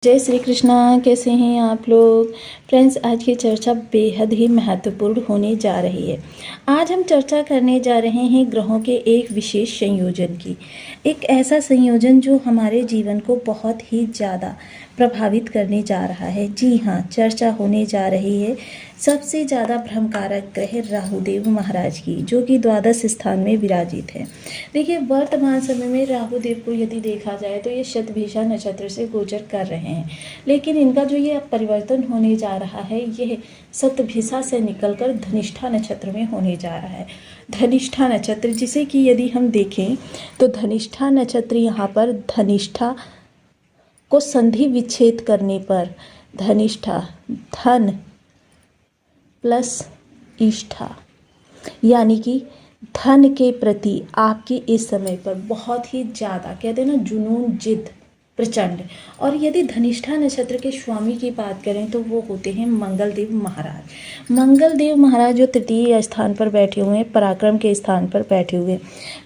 जय श्री कृष्णा। कैसे हैं आप लोग फ्रेंड्स। आज की चर्चा बेहद ही महत्वपूर्ण होने जा रही है। आज हम चर्चा करने जा रहे हैं ग्रहों के एक विशेष संयोजन की। एक ऐसा संयोजन जो हमारे जीवन को बहुत ही ज़्यादा प्रभावित करने जा रहा है। जी हाँ, चर्चा होने जा रही है सबसे ज़्यादा भ्रमकारक ग्रह राहुदेव महाराज की, जो कि द्वादश स्थान में विराजित है। देखिए, वर्तमान समय में राहुदेव को यदि देखा जाए तो ये शतभिषा नक्षत्र से गोचर कर रहे हैं, लेकिन इनका जो ये परिवर्तन होने जा रहा है यह शतभिषा से निकलकर धनिष्ठा नक्षत्र में होने जा रहा है। धनिष्ठा नक्षत्र, जिसे कि यदि हम देखें तो धनिष्ठा नक्षत्र यहाँ पर धनिष्ठा को संधि विच्छेद करने पर धनिष्ठा धन प्लस इष्ठा, यानी कि धन के प्रति आपकी इस समय पर बहुत ही ज़्यादा कहते हैं ना जुनून, जिद प्रचंड। और यदि धनिष्ठा नक्षत्र के स्वामी की बात करें तो वो होते हैं मंगलदेव महाराज। मंगलदेव महाराज जो तृतीय स्थान पर बैठे हुए हैं, पराक्रम के स्थान पर बैठे हुए।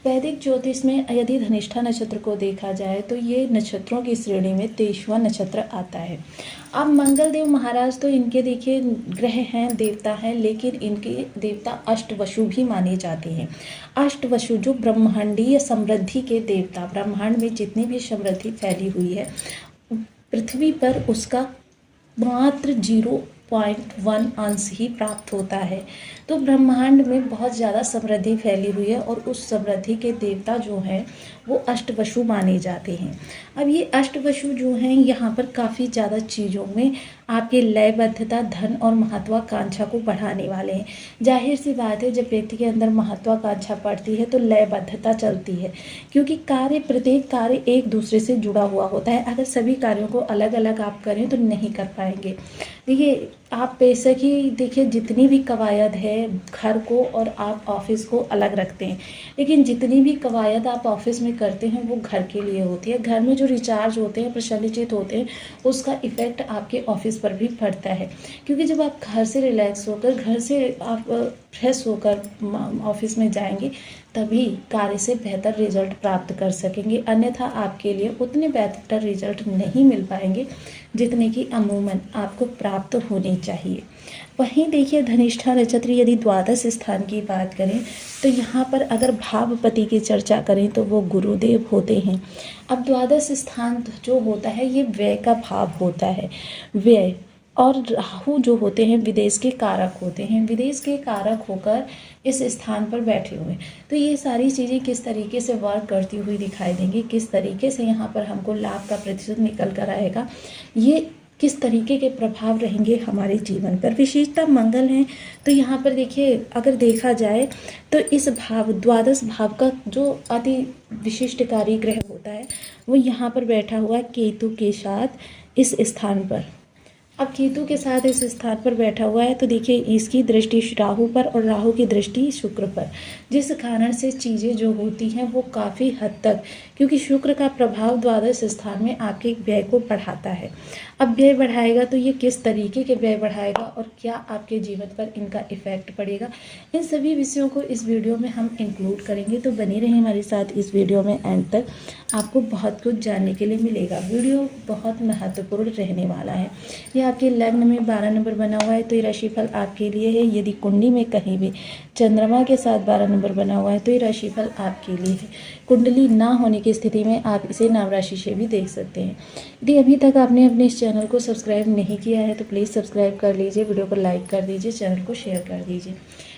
वैदिक ज्योतिष में यदि धनिष्ठा नक्षत्र को देखा जाए तो ये नक्षत्रों की श्रेणी में 23वां नक्षत्र आता है। अब मंगलदेव महाराज तो इनके देखिए ग्रह हैं, देवता हैं, लेकिन इनके देवता अष्टवसु भी माने जाते हैं। अष्टवसु जो ब्रह्मांडीय समृद्धि के देवता, ब्रह्मांड में जितनी भी समृद्धि फैली हुई है पृथ्वी पर उसका मात्र 0.1 अंश ही प्राप्त होता है। तो ब्रह्मांड में बहुत ज़्यादा समृद्धि फैली हुई है और उस समृद्धि के देवता जो हैं वो अष्टवसु माने जाते हैं। अब ये अष्टवसु जो हैं यहाँ पर काफ़ी ज़्यादा चीज़ों में आपके लयबद्धता, धन और महत्वाकांक्षा को बढ़ाने वाले हैं। जाहिर सी बात है, जब व्यक्ति के अंदर महत्वाकांक्षा बढ़ती है तो लयबद्धता चलती है, क्योंकि प्रत्येक कार्य एक दूसरे से जुड़ा हुआ होता है। अगर सभी कार्यों को अलग अलग आप करें तो नहीं कर पाएंगे। देखिए, आप बेशक ही देखिए जितनी भी कवायद है घर को और आप ऑफिस को अलग रखते हैं, लेकिन जितनी भी कवायद आप ऑफिस में करते हैं वो घर के लिए होती है। घर में जो रिचार्ज होते हैं, प्रसन्नचित होते हैं, उसका इफ़ेक्ट आपके ऑफिस पर भी पड़ता है। क्योंकि जब आप घर से रिलैक्स होकर, घर से आप फ्रेश होकर ऑफिस में जाएंगे तभी कार्य से बेहतर रिजल्ट प्राप्त कर सकेंगे, अन्यथा आपके लिए उतने बेहतर रिजल्ट नहीं मिल पाएंगे जितने कि अमूमन आपको प्राप्त होने चाहिए। वहीं देखिए, धनिष्ठा नक्षत्र यदि द्वादश स्थान की बात करें तो यहाँ पर अगर भावपति की चर्चा करें तो वो गुरुदेव होते हैं। अब द्वादश स्थान जो होता है ये व्यय का भाव होता है, व्यय। और राहु जो होते हैं विदेश के कारक होते हैं, विदेश के कारक होकर इस स्थान पर बैठे हुए। तो ये सारी चीज़ें किस तरीके से वर्क करती हुई दिखाई देंगी, किस तरीके से यहाँ पर हमको लाभ का प्रतिशत निकल कर आएगा, ये किस तरीके के प्रभाव रहेंगे हमारे जीवन पर। विशेषता मंगल हैं, तो यहाँ पर देखिए अगर देखा जाए तो इस भाव द्वादश भाव का जो अति विशिष्टकारी ग्रह होता है वो यहाँ पर बैठा हुआ है केतु के साथ इस स्थान पर। अब केतु के साथ इस स्थान पर बैठा हुआ है तो देखिए इसकी दृष्टि राहु पर और राहु की दृष्टि शुक्र पर, जिस कारण से चीज़ें जो होती हैं वो काफ़ी हद तक, क्योंकि शुक्र का प्रभाव द्वादश स्थान में आपके व्यय को बढ़ाता है। अब व्यय बढ़ाएगा तो ये किस तरीके के व्यय बढ़ाएगा और क्या आपके जीवन पर इनका इफेक्ट पड़ेगा, इन सभी विषयों को इस वीडियो में हम इंक्लूड करेंगे। तो बने रहें हमारे साथ इस वीडियो में, एंड तक आपको बहुत कुछ जानने के लिए मिलेगा। वीडियो बहुत महत्वपूर्ण रहने वाला है। यह आपके लग्न में 12 नंबर बना हुआ है तो ये राशिफल आपके लिए है। यदि कुंडली में कहीं भी चंद्रमा के साथ 12 नंबर बना हुआ है तो ये राशिफल आपके लिए है। कुंडली ना होने की स्थिति में आप इसे नाम राशि से भी देख सकते हैं। यदि अभी तक आपने अपने इस चैनल को सब्सक्राइब नहीं किया है तो प्लीज़ सब्सक्राइब कर लीजिए, वीडियो को लाइक कर दीजिए, चैनल को शेयर कर दीजिए।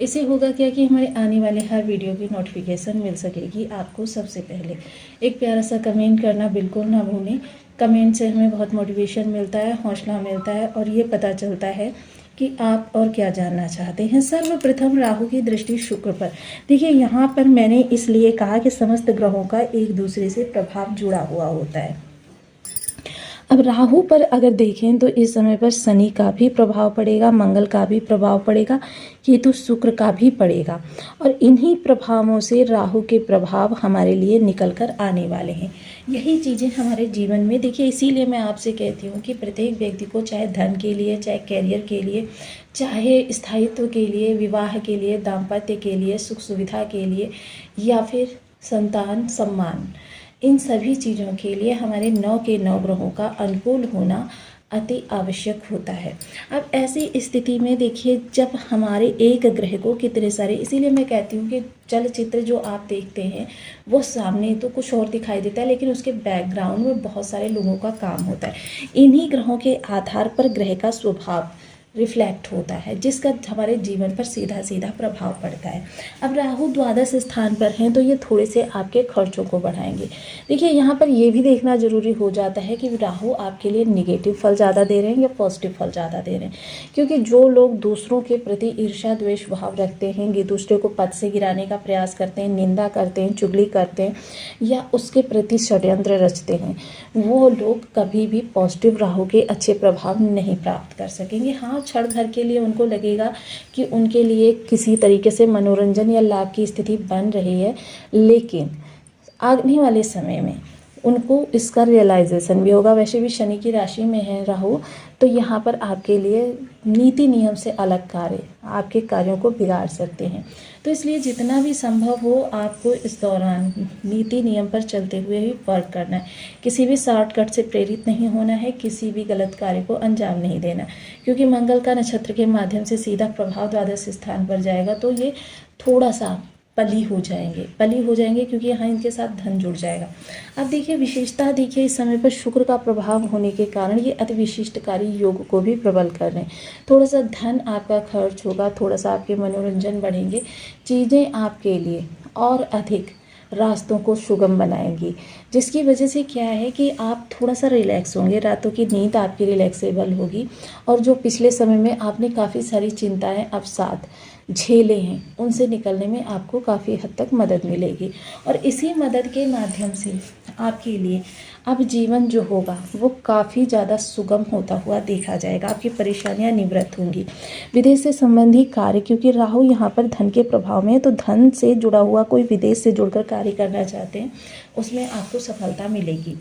इससे होगा क्या कि हमारे आने वाले हर वीडियो की नोटिफिकेशन मिल सकेगी आपको सबसे पहले। एक प्यारा सा कमेंट करना बिल्कुल ना भूलें। कमेंट से हमें बहुत मोटिवेशन मिलता है, हौसला मिलता है और ये पता चलता है कि आप और क्या जानना चाहते हैं। सर्वप्रथम राहु की दृष्टि शुक्र पर। देखिए, यहाँ पर मैंने इसलिए कहा कि समस्त ग्रहों का एक दूसरे से प्रभाव जुड़ा हुआ होता है। अब राहु पर अगर देखें तो इस समय पर शनि का भी प्रभाव पड़ेगा, मंगल का भी प्रभाव पड़ेगा, केतु शुक्र का भी पड़ेगा, और इन्हीं प्रभावों से राहु के प्रभाव हमारे लिए निकल कर आने वाले हैं। यही चीज़ें हमारे जीवन में देखिए, इसीलिए मैं आपसे कहती हूँ कि प्रत्येक व्यक्ति को चाहे धन के लिए, चाहे कैरियर के लिए, चाहे स्थायित्व के लिए, विवाह के लिए, दाम्पत्य के लिए, सुख सुविधा के लिए, या फिर संतान सम्मान, इन सभी चीज़ों के लिए हमारे 9 के 9 ग्रहों का अनुकूल होना अति आवश्यक होता है। अब ऐसी स्थिति में देखिए, जब हमारे एक ग्रह को कितने सारे, इसीलिए मैं कहती हूँ कि चलचित्र जो आप देखते हैं वो सामने तो कुछ और दिखाई देता है, लेकिन उसके बैकग्राउंड में बहुत सारे लोगों का काम होता है। इन्हीं ग्रहों के आधार पर ग्रह का स्वभाव रिफ्लेक्ट होता है, जिसका हमारे जीवन पर सीधा सीधा प्रभाव पड़ता है। अब राहु द्वादश स्थान पर हैं तो ये थोड़े से आपके खर्चों को बढ़ाएंगे। देखिए, यहाँ पर ये भी देखना जरूरी हो जाता है कि राहु आपके लिए निगेटिव फल ज़्यादा दे रहे हैं या पॉजिटिव फल ज़्यादा दे रहे हैं। क्योंकि जो लोग दूसरों के प्रति ईर्ष्या द्वेष भाव रखते हैं, दूसरे को पद से गिराने का प्रयास करते हैं, निंदा करते हैं, चुगली करते हैं या उसके प्रति षड्यंत्र रचते हैं, वो लोग कभी भी पॉजिटिव राहु के अच्छे प्रभाव नहीं प्राप्त कर सकेंगे। हाँ, क्षण भर के लिए उनको लगेगा कि उनके लिए किसी तरीके से मनोरंजन या लाभ की स्थिति बन रही है, लेकिन आने वाले समय में उनको इसका रियलाइजेशन भी होगा। वैसे भी शनि की राशि में है राहु, तो यहाँ पर आपके लिए नीति नियम से अलग कार्य आपके कार्यों को बिगाड़ सकते हैं। तो इसलिए जितना भी संभव हो आपको इस दौरान नीति नियम पर चलते हुए ही वर्क करना है। किसी भी शॉर्टकट से प्रेरित नहीं होना है, किसी भी गलत कार्य को अंजाम नहीं देना, क्योंकि मंगल का नक्षत्र के माध्यम से सीधा प्रभाव द्वादश स्थान पर जाएगा, तो ये थोड़ा सा पली हो जाएंगे क्योंकि यहाँ इनके साथ धन जुड़ जाएगा। अब देखिए, विशेषता देखिए, इस समय पर शुक्र का प्रभाव होने के कारण ये अति विशिष्टकारी योग को भी प्रबल कर रहे हैं। थोड़ा सा धन आपका खर्च होगा, थोड़ा सा आपके मनोरंजन बढ़ेंगे, चीज़ें आपके लिए और अधिक रास्तों को सुगम बनाएंगी, जिसकी वजह से क्या है कि आप थोड़ा सा रिलैक्स होंगे, रातों की नींद आपकी रिलैक्सेबल होगी, और जो पिछले समय में आपने काफ़ी सारी चिंताएं अवसाद झेले हैं उनसे निकलने में आपको काफ़ी हद तक मदद मिलेगी। और इसी मदद के माध्यम से आपके लिए अब जीवन जो होगा वो काफ़ी ज़्यादा सुगम होता हुआ देखा जाएगा। आपकी परेशानियां निवृत्त होंगी। विदेश से संबंधी कार्य, क्योंकि राहु यहाँ पर धन के प्रभाव में है, तो धन से जुड़ा हुआ कोई विदेश से जुड़कर कार्य करना चाहते हैं उसमें आपको सफलता मिलेगी।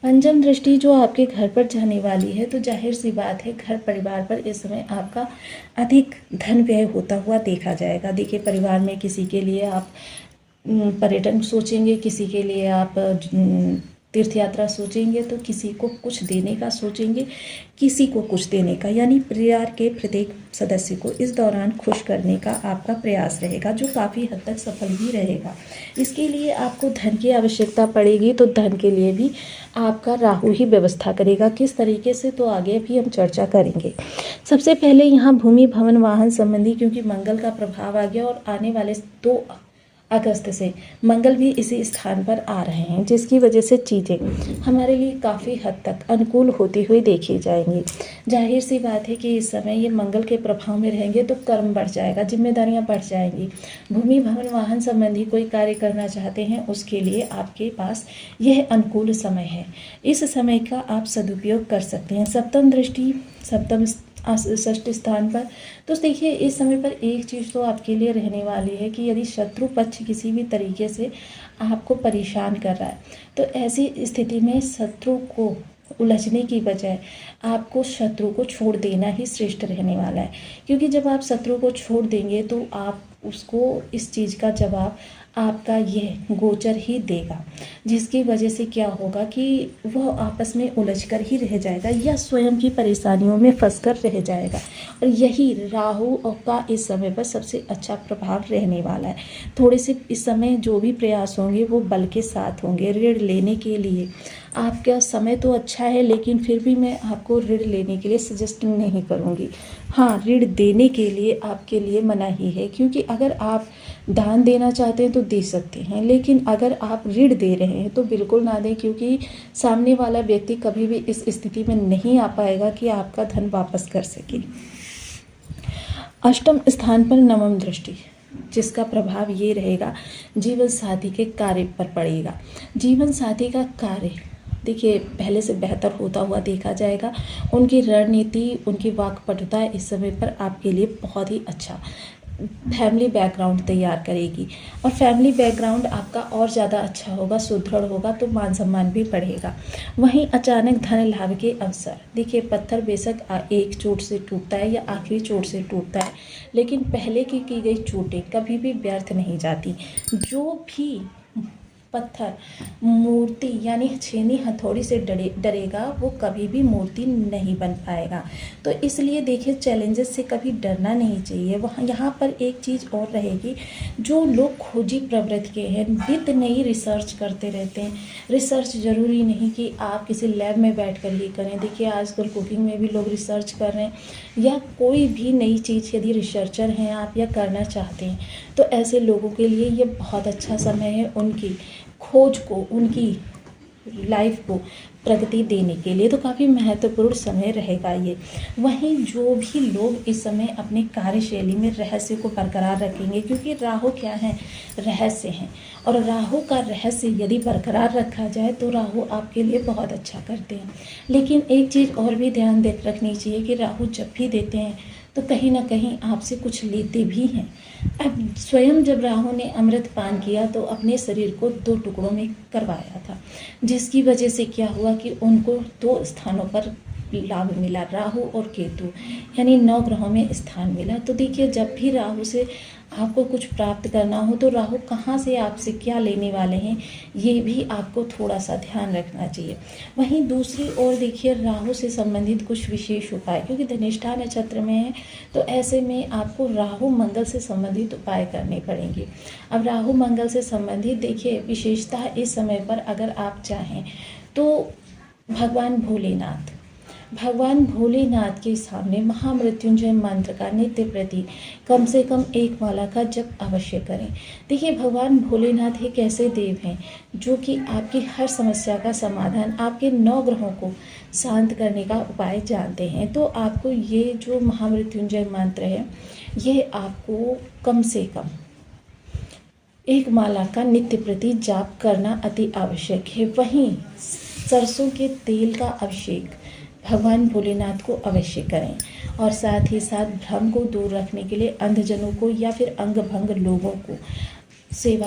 पंचम दृष्टि जो आपके घर पर जाने वाली है, तो जाहिर सी बात है घर परिवार पर इस समय आपका अधिक धन व्यय होता हुआ देखा जाएगा। देखिए, परिवार में किसी के लिए आप पर्यटन सोचेंगे, किसी के लिए आप तीर्थ यात्रा सोचेंगे, तो किसी को कुछ देने का सोचेंगे, किसी को कुछ देने का, यानी परिवार के प्रत्येक सदस्य को इस दौरान खुश करने का आपका प्रयास रहेगा, जो काफ़ी हद तक सफल भी रहेगा। इसके लिए आपको धन की आवश्यकता पड़ेगी, तो धन के लिए भी आपका राहु ही व्यवस्था करेगा। किस तरीके से, तो आगे भी हम चर्चा करेंगे। सबसे पहले यहाँ भूमि भवन वाहन संबंधी, क्योंकि मंगल का प्रभाव आ गया और आने वाले 2 अगस्त से मंगल भी इसी स्थान पर आ रहे हैं, जिसकी वजह से चीज़ें हमारे लिए काफ़ी हद तक अनुकूल होती हुई देखी जाएंगी। जाहिर सी बात है कि इस समय ये मंगल के प्रभाव में रहेंगे तो कर्म बढ़ जाएगा, जिम्मेदारियां बढ़ जाएंगी। भूमि भवन वाहन संबंधी कोई कार्य करना चाहते हैं उसके लिए आपके पास यह अनुकूल समय है। इस समय का आप सदुपयोग कर सकते हैं। सप्तम दृष्टि सप्तम षष्ठ स्थान पर, तो देखिए इस समय पर एक चीज़ तो आपके लिए रहने वाली है कि यदि शत्रु पक्ष किसी भी तरीके से आपको परेशान कर रहा है, तो ऐसी स्थिति में शत्रु को उलझने की बजाय आपको शत्रु को छोड़ देना ही श्रेष्ठ रहने वाला है। क्योंकि जब आप शत्रु को छोड़ देंगे तो आप उसको इस चीज़ का जवाब आपका यह गोचर ही देगा, जिसकी वजह से क्या होगा कि वह आपस में उलझकर ही रह जाएगा या स्वयं की परेशानियों में फंसकर रह जाएगा। और यही राहु का इस समय पर सबसे अच्छा प्रभाव रहने वाला है। थोड़े से इस समय जो भी प्रयास होंगे वो बल के साथ होंगे। ऋण लेने के लिए आपका समय तो अच्छा है, लेकिन फिर भी मैं आपको ऋण लेने के लिए सजेस्ट नहीं करूँगी। हाँ, ऋण देने के लिए आपके लिए मनाही है, क्योंकि अगर आप दान देना चाहते हैं तो दे सकते हैं, लेकिन अगर आप ऋण दे रहे हैं तो बिल्कुल ना दें, क्योंकि सामने वाला व्यक्ति कभी भी इस स्थिति में नहीं आ पाएगा कि आपका धन वापस कर सके। अष्टम स्थान पर नवम दृष्टि, जिसका प्रभाव ये रहेगा जीवन साथी के कार्य पर पड़ेगा। जीवन साथी का कार्य देखिए पहले से बेहतर होता हुआ देखा जाएगा। उनकी रणनीति, उनकी वाक्पटुता इस समय पर आपके लिए बहुत ही अच्छा फैमिली बैकग्राउंड तैयार करेगी, और फैमिली बैकग्राउंड आपका और ज़्यादा अच्छा होगा, सुदृढ़ होगा, तो मान सम्मान भी बढ़ेगा। वहीं अचानक धन लाभ के अवसर, देखिए पत्थर बेशक एक चोट से टूटता है या आखिरी चोट से टूटता है, लेकिन पहले की गई चोटें कभी भी व्यर्थ नहीं जाती। जो भी पत्थर मूर्ति यानी छेनी हथौड़ी से डरेगा वो कभी भी मूर्ति नहीं बन पाएगा। तो इसलिए देखिए चैलेंजेस से कभी डरना नहीं चाहिए। वहाँ यहाँ पर एक चीज़ और रहेगी, जो लोग खोजी प्रवृत्ति के हैं, नित नई रिसर्च करते रहते हैं। रिसर्च ज़रूरी नहीं कि आप किसी लैब में बैठ कर ही करें। देखिए आजकल कुकिंग में भी लोग रिसर्च कर रहे हैं, या कोई भी नई चीज़ यदि रिसर्चर हैं आप या करना चाहते हैं तो ऐसे लोगों के लिए ये बहुत अच्छा समय है उनकी खोज को, उनकी लाइफ को प्रगति देने के लिए। तो काफ़ी महत्वपूर्ण समय रहेगा ये। वहीं जो भी लोग इस समय अपनी कार्यशैली में रहस्य को बरकरार रखेंगे, क्योंकि राहु क्या है, रहस्य हैं, और राहु का रहस्य यदि बरकरार रखा जाए तो राहु आपके लिए बहुत अच्छा करते हैं। लेकिन एक चीज़ और भी ध्यान रखनी चाहिए कि राहु जब भी देते हैं तो कहीं ना कहीं आपसे कुछ लेते भी हैं। अब स्वयं जब राहु ने अमृत पान किया तो अपने शरीर को 2 टुकड़ों में करवाया था, जिसकी वजह से क्या हुआ कि उनको 2 स्थानों पर लाभ मिला, राहु और केतु, यानी 9 ग्रहों में स्थान मिला। तो देखिए जब भी राहु से आपको कुछ प्राप्त करना हो तो राहु कहाँ से आपसे क्या लेने वाले हैं, ये भी आपको थोड़ा सा ध्यान रखना चाहिए। वहीं दूसरी ओर देखिए राहु से संबंधित कुछ विशेष उपाय, क्योंकि धनिष्ठा नक्षत्र में है तो ऐसे में आपको राहु मंगल से संबंधित उपाय करने पड़ेंगे। अब राहु मंगल से संबंधित देखिए विशेषता इस समय पर अगर आप चाहें तो भगवान भोलेनाथ के सामने महामृत्युंजय मंत्र का नित्य प्रति कम से कम 1 माला का जप अवश्य करें। देखिए भगवान भोलेनाथ एक ऐसे देव हैं जो कि आपकी हर समस्या का समाधान, आपके 9 ग्रहों को शांत करने का उपाय जानते हैं। तो आपको ये जो महामृत्युंजय मंत्र है ये आपको कम से कम 1 माला का नित्य प्रति जाप करना अति आवश्यक है। वहीं सरसों के तेल का अभिषेक भगवान भोलेनाथ को अवश्य करें, और साथ ही साथ भ्रम को दूर रखने के लिए अंधजनों को या फिर अंगभंग लोगों को सेवा